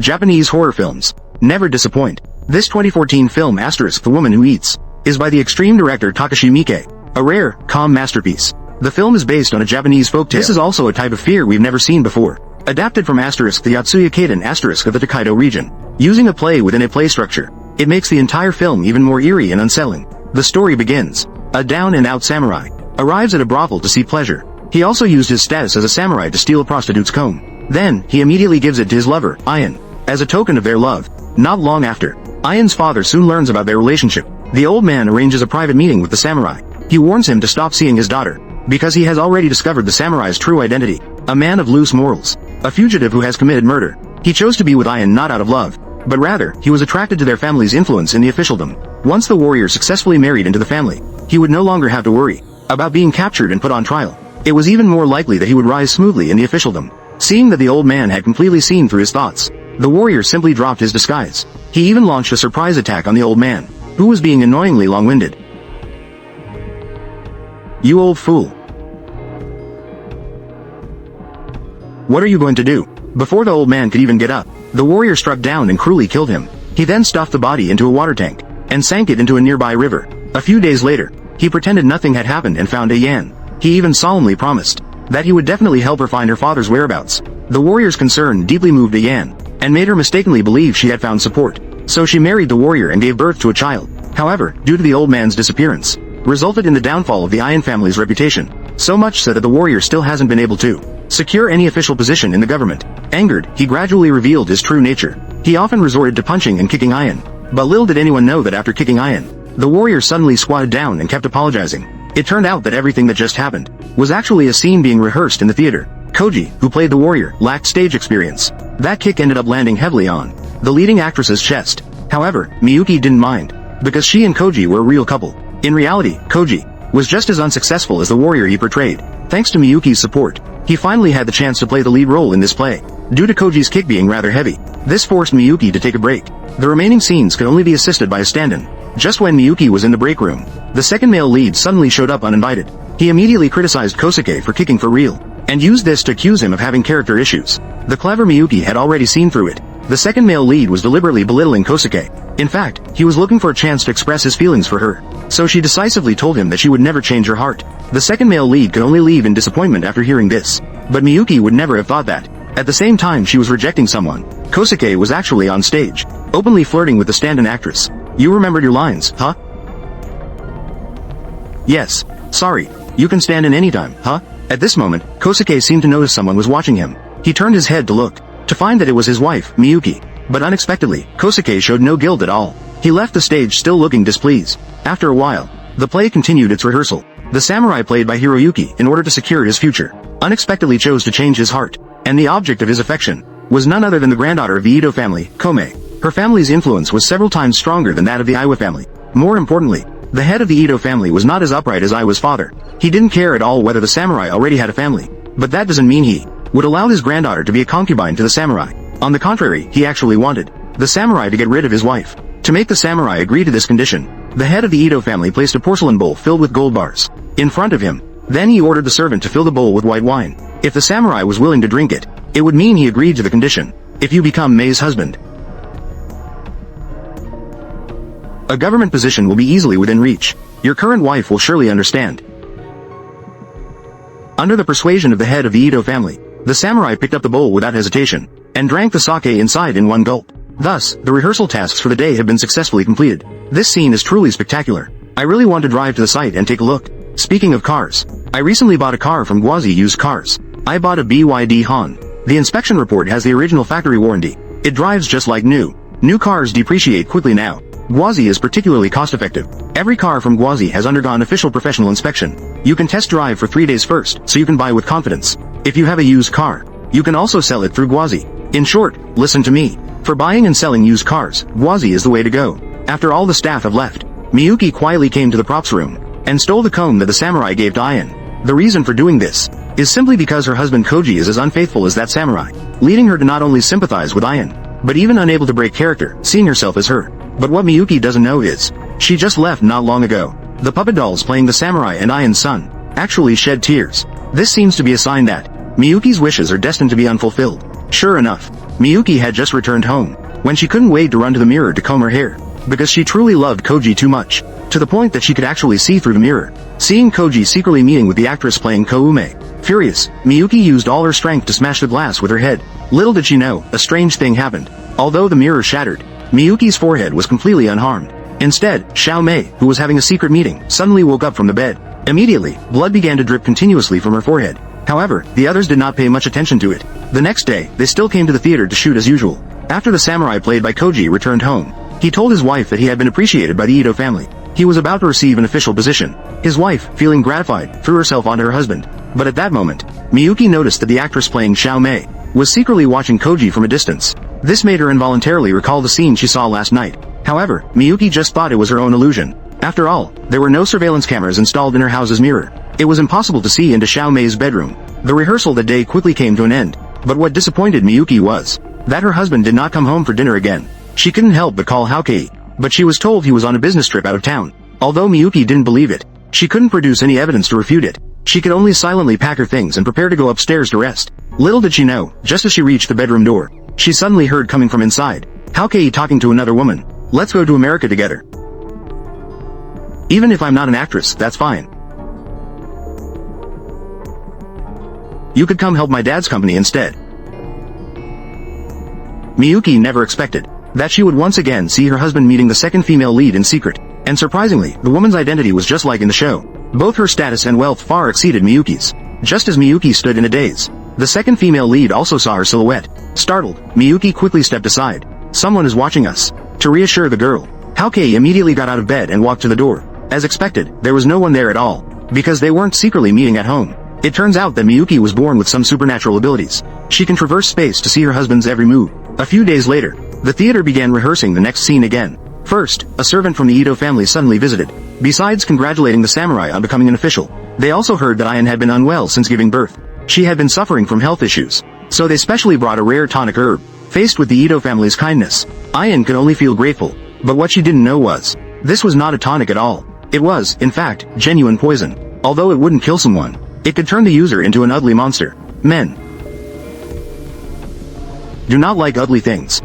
Japanese horror films never disappoint. This 2014 film *The Woman Who Eats* is by the extreme director Takashi Miike, a rare, calm masterpiece. The film is based on a Japanese folktale. This is also a type of fear we've never seen before. Adapted from *The Yotsuya Kaiden* of the Tokaido region. Using a play within a play structure, it makes the entire film even more eerie and unsettling. The story begins. A down-and-out samurai arrives at a brothel to see pleasure. He also used his status as a samurai to steal a prostitute's comb. Then, he immediately gives it to his lover, Ayan, as a token of their love. Not long after, Ayan's father soon learns about their relationship. The old man arranges a private meeting with the samurai. He warns him to stop seeing his daughter, because he has already discovered the samurai's true identity. A man of loose morals. A fugitive who has committed murder. He chose to be with Ayan not out of love, but rather, he was attracted to their family's influence in the officialdom. Once the warrior successfully married into the family, he would no longer have to worry about being captured and put on trial. It was even more likely that he would rise smoothly in the officialdom. Seeing that the old man had completely seen through his thoughts, the warrior simply dropped his disguise. He even launched a surprise attack on the old man, who was being annoyingly long-winded. "You old fool. What are you going to do?" Before the old man could even get up, the warrior struck down and cruelly killed him. He then stuffed the body into a water tank, and sank it into a nearby river. A few days later, he pretended nothing had happened and found Ayan. He even solemnly promised that he would definitely help her find her father's whereabouts. The warrior's concern deeply moved Ayan, and made her mistakenly believe she had found support. So she married the warrior and gave birth to a child. However, due to the old man's disappearance, resulted in the downfall of the Ayan family's reputation. So much so that the warrior still hasn't been able to secure any official position in the government. Angered, he gradually revealed his true nature. He often resorted to punching and kicking Ayan. But little did anyone know that after kicking Ayan, the warrior suddenly squatted down and kept apologizing. It turned out that everything that just happened was actually a scene being rehearsed in the theater. Koji, who played the warrior, lacked stage experience. That kick ended up landing heavily on the leading actress's chest. However, Miyuki didn't mind, because she and Koji were a real couple. In reality, Koji was just as unsuccessful as the warrior he portrayed. Thanks to Miyuki's support, he finally had the chance to play the lead role in this play. Due to Koji's kick being rather heavy, this forced Miyuki to take a break. The remaining scenes could only be assisted by a stand-in. Just when Miyuki was in the break room, the second male lead suddenly showed up uninvited. He immediately criticized Kosuke for kicking for real, and used this to accuse him of having character issues. The clever Miyuki had already seen through it. The second male lead was deliberately belittling Kosuke. In fact, he was looking for a chance to express his feelings for her. So she decisively told him that she would never change her heart. The second male lead could only leave in disappointment after hearing this. But Miyuki would never have thought that. At the same time she was rejecting someone, Kosuke was actually on stage, openly flirting with the stand-in actress. "You remembered your lines, huh? Yes. Sorry. You can stand in anytime, huh?" At this moment, Kosuke seemed to notice someone was watching him. He turned his head to look, to find that it was his wife, Miyuki. But unexpectedly, Kosuke showed no guilt at all. He left the stage still looking displeased. After a while, the play continued its rehearsal. The samurai played by Hiroyuki, in order to secure his future, unexpectedly chose to change his heart. And the object of his affection was none other than the granddaughter of the Ito family, Kome. Her family's influence was several times stronger than that of the Iwa family. More importantly, the head of the Ito family was not as upright as Iwa's father. He didn't care at all whether the samurai already had a family. But that doesn't mean he would allow his granddaughter to be a concubine to the samurai. On the contrary, he actually wanted the samurai to get rid of his wife. To make the samurai agree to this condition, the head of the Ito family placed a porcelain bowl filled with gold bars in front of him. Then he ordered the servant to fill the bowl with white wine. If the samurai was willing to drink it, it would mean he agreed to the condition. "If you become Mei's husband, a government position will be easily within reach. Your current wife will surely understand." Under the persuasion of the head of the Ito family, the samurai picked up the bowl without hesitation, and drank the sake inside in one gulp. Thus, the rehearsal tasks for the day have been successfully completed. This scene is truly spectacular. I really want to drive to the site and take a look. Speaking of cars, I recently bought a car from Gwazi Used Cars. I bought a BYD Han. The inspection report has the original factory warranty. It drives just like new. New cars depreciate quickly now. Gwazi is particularly cost-effective. Every car from Gwazi has undergone official professional inspection. You can test drive for 3 days first, so you can buy with confidence. If you have a used car, you can also sell it through Gwazi. In short, listen to me. For buying and selling used cars, Gwazi is the way to go. After all the staff have left, Miyuki quietly came to the props room, and stole the comb that the samurai gave to Ayan. The reason for doing this is simply because her husband Koji is as unfaithful as that samurai, leading her to not only sympathize with Ayan, but even unable to break character, seeing herself as her. But what Miyuki doesn't know is, she just left not long ago. The puppet dolls playing the samurai and Ayan's son actually shed tears. This seems to be a sign that Miyuki's wishes are destined to be unfulfilled. Sure enough, Miyuki had just returned home, when she couldn't wait to run to the mirror to comb her hair, because she truly loved Koji too much, to the point that she could actually see through the mirror, seeing Koji secretly meeting with the actress playing Koume. Furious, Miyuki used all her strength to smash the glass with her head. Little did she know, a strange thing happened. Although the mirror shattered, Miyuki's forehead was completely unharmed. Instead, Xiao Mei, who was having a secret meeting, suddenly woke up from the bed. Immediately, blood began to drip continuously from her forehead. However, the others did not pay much attention to it. The next day, they still came to the theater to shoot as usual. After the samurai played by Koji returned home, he told his wife that he had been appreciated by the Ito family. He was about to receive an official position. His wife, feeling gratified, threw herself onto her husband. But at that moment, Miyuki noticed that the actress playing Xiao Mei was secretly watching Koji from a distance. This made her involuntarily recall the scene she saw last night. However, Miyuki just thought it was her own illusion. After all, there were no surveillance cameras installed in her house's mirror. It was impossible to see into Xiao Mei's bedroom. The rehearsal that day quickly came to an end. But what disappointed Miyuki was that her husband did not come home for dinner again. She couldn't help but call Haokei, but she was told he was on a business trip out of town. Although Miyuki didn't believe it, she couldn't produce any evidence to refute it. She could only silently pack her things and prepare to go upstairs to rest. Little did she know, just as she reached the bedroom door, she suddenly heard coming from inside Haokei talking to another woman. Let's go to America together. Even if I'm not an actress, that's fine. You could come help my dad's company instead. Miyuki never expected that she would once again see her husband meeting the second female lead in secret, and surprisingly, the woman's identity was just like in the show. Both her status and wealth far exceeded Miyuki's. Just as Miyuki stood in a daze, the second female lead also saw her silhouette. Startled, Miyuki quickly stepped aside. Someone is watching us. To reassure the girl, Haokei immediately got out of bed and walked to the door. As expected, there was no one there at all, because they weren't secretly meeting at home. It turns out that Miyuki was born with some supernatural abilities. She can traverse space to see her husband's every move. A few days later, the theater began rehearsing the next scene again. First, a servant from the Ito family suddenly visited. Besides congratulating the samurai on becoming an official, they also heard that Ayan had been unwell since giving birth. She had been suffering from health issues, so they specially brought a rare tonic herb. Faced with the Ito family's kindness, Ayan could only feel grateful. But what she didn't know was, this was not a tonic at all. It was, in fact, genuine poison. Although it wouldn't kill someone, it could turn the user into an ugly monster. Men do not like ugly things.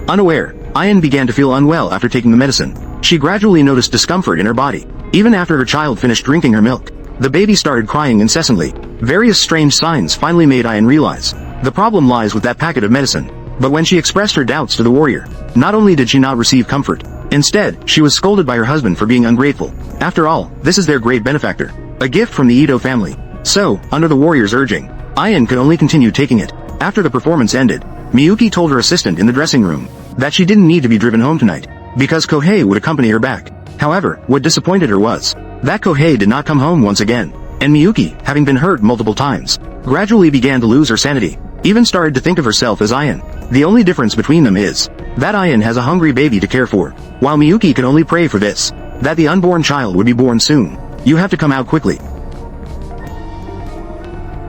Unaware, Ayan began to feel unwell after taking the medicine. She gradually noticed discomfort in her body. Even after her child finished drinking her milk, the baby started crying incessantly. Various strange signs finally made Ayan realize the problem lies with that packet of medicine. But when she expressed her doubts to the warrior, not only did she not receive comfort, instead, she was scolded by her husband for being ungrateful. After all, this is their great benefactor, a gift from the Ito family. So, under the warrior's urging, Ayan could only continue taking it. After the performance ended, Miyuki told her assistant in the dressing room that she didn't need to be driven home tonight, because Kohei would accompany her back. However, what disappointed her was that Kohei did not come home once again, and Miyuki, having been hurt multiple times, gradually began to lose her sanity, even started to think of herself as Ayan. The only difference between them is that Ayan has a hungry baby to care for, while Miyuki could only pray for this, that the unborn child would be born soon. You have to come out quickly.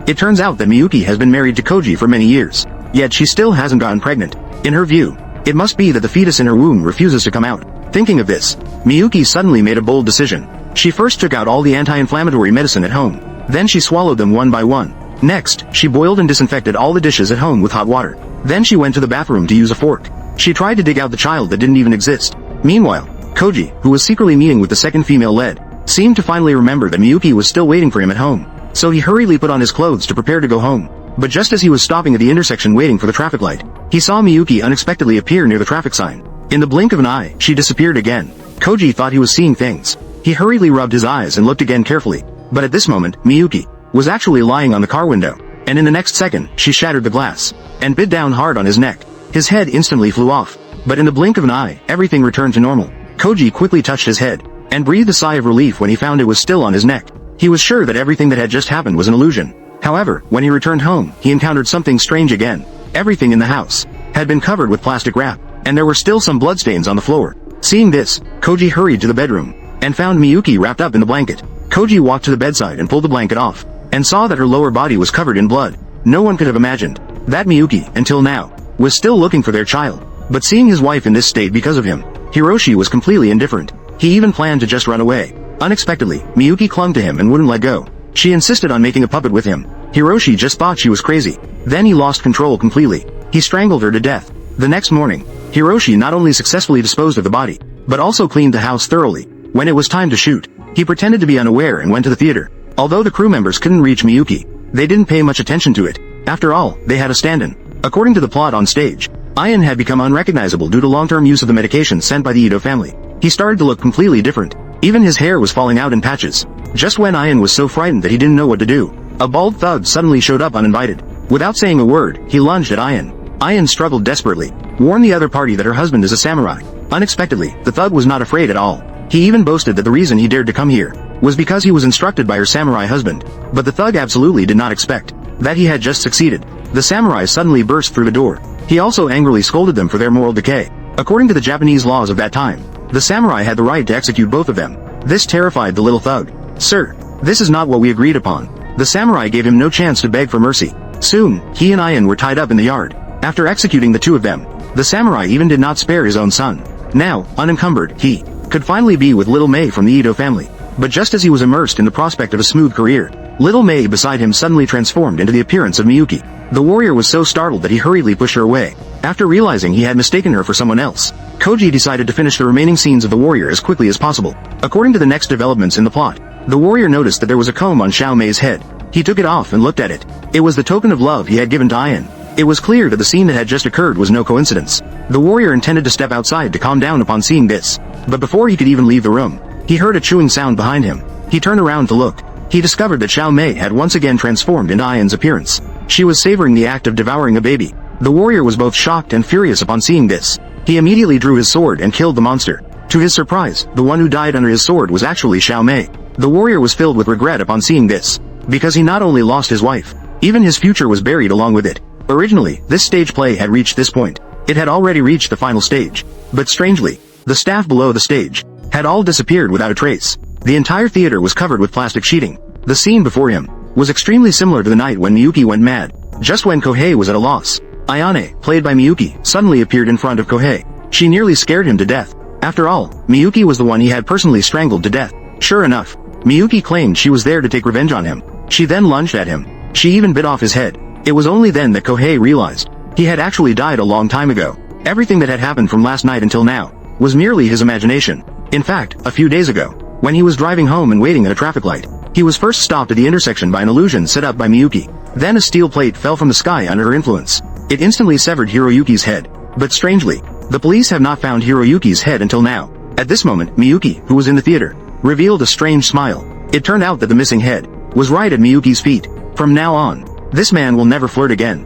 It turns out that Miyuki has been married to Koji for many years, yet she still hasn't gotten pregnant. In her view, it must be that the fetus in her womb refuses to come out. Thinking of this, Miyuki suddenly made a bold decision. She first took out all the anti-inflammatory medicine at home. Then she swallowed them one by one. Next, she boiled and disinfected all the dishes at home with hot water. Then she went to the bathroom to use a fork. She tried to dig out the child that didn't even exist. Meanwhile, Koji, who was secretly meeting with the second female lead, seemed to finally remember that Miyuki was still waiting for him at home. So he hurriedly put on his clothes to prepare to go home. But just as he was stopping at the intersection waiting for the traffic light, he saw Miyuki unexpectedly appear near the traffic sign. In the blink of an eye, she disappeared again. Koji thought he was seeing things. He hurriedly rubbed his eyes and looked again carefully. But at this moment, Miyuki was actually lying on the car window, and in the next second, she shattered the glass and bit down hard on his neck. His head instantly flew off, but in the blink of an eye, everything returned to normal. Koji quickly touched his head and breathed a sigh of relief when he found it was still on his neck. He was sure that everything that had just happened was an illusion. However, when he returned home, he encountered something strange again. Everything in the house had been covered with plastic wrap, and there were still some bloodstains on the floor. Seeing this, Koji hurried to the bedroom and found Miyuki wrapped up in the blanket. Koji walked to the bedside and pulled the blanket off, and saw that her lower body was covered in blood. No one could have imagined that Miyuki, until now, was still looking for their child. But seeing his wife in this state because of him, Hiroshi was completely indifferent. He even planned to just run away. Unexpectedly, Miyuki clung to him and wouldn't let go. She insisted on making a puppet with him. Hiroshi just thought she was crazy. Then he lost control completely. He strangled her to death. The next morning, Hiroshi not only successfully disposed of the body, but also cleaned the house thoroughly. When it was time to shoot, he pretended to be unaware and went to the theater. Although the crew members couldn't reach Miyuki, they didn't pay much attention to it. After all, they had a stand-in. According to the plot on stage, Ian had become unrecognizable due to long-term use of the medication sent by the Ito family. He started to look completely different. Even his hair was falling out in patches. Just when Ian was so frightened that he didn't know what to do, a bald thug suddenly showed up uninvited. Without saying a word, he lunged at Ian. Ian struggled desperately, warned the other party that her husband is a samurai. Unexpectedly, the thug was not afraid at all. He even boasted that the reason he dared to come here was because he was instructed by her samurai husband. But the thug absolutely did not expect that he had just succeeded. The samurai suddenly burst through the door. He also angrily scolded them for their moral decay. According to the Japanese laws of that time, the samurai had the right to execute both of them. This terrified the little thug. "Sir, this is not what we agreed upon." The samurai gave him no chance to beg for mercy. Soon, he and Ian were tied up in the yard. After executing the two of them, the samurai even did not spare his own son. Now, unencumbered, he could finally be with little Mei from the Ito family. But just as he was immersed in the prospect of a smooth career, little Mei beside him suddenly transformed into the appearance of Miyuki. The warrior was so startled that he hurriedly pushed her away. After realizing he had mistaken her for someone else, Koji decided to finish the remaining scenes of the warrior as quickly as possible. According to the next developments in the plot, the warrior noticed that there was a comb on Xiao Mei's head. He took it off and looked at it. It was the token of love he had given to Ian. It was clear that the scene that had just occurred was no coincidence. The warrior intended to step outside to calm down upon seeing this, but before he could even leave the room, he heard a chewing sound behind him. He turned around to look. He discovered that Xiao Mei had once again transformed into Ian's appearance. She was savoring the act of devouring a baby. The warrior was both shocked and furious upon seeing this. He immediately drew his sword and killed the monster. To his surprise, the one who died under his sword was actually Xiao Mei. The warrior was filled with regret upon seeing this, because he not only lost his wife, even his future was buried along with it. Originally, this stage play had reached this point. It had already reached the final stage. But strangely, the staff below the stage had all disappeared without a trace. The entire theater was covered with plastic sheeting. The scene before him was extremely similar to the night when Miyuki went mad. Just when Kohei was at a loss, Ayane, played by Miyuki, suddenly appeared in front of Kohei. She nearly scared him to death. After all, Miyuki was the one he had personally strangled to death. Sure enough, Miyuki claimed she was there to take revenge on him. She then lunged at him. She even bit off his head. It was only then that Kohei realized he had actually died a long time ago. Everything that had happened from last night until now was merely his imagination. In fact, a few days ago, when he was driving home and waiting at a traffic light, he was first stopped at the intersection by an illusion set up by Miyuki. Then a steel plate fell from the sky under her influence. It instantly severed Hiroyuki's head. But strangely, the police have not found Hiroyuki's head until now. At this moment, Miyuki, who was in the theater, revealed a strange smile. It turned out that the missing head was right at Miyuki's feet. From now on, this man will never flirt again.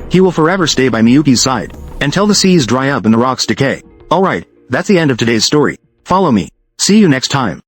He will forever stay by Miyuki's side, until the seas dry up and the rocks decay. Alright, that's the end of today's story. Follow me. See you next time.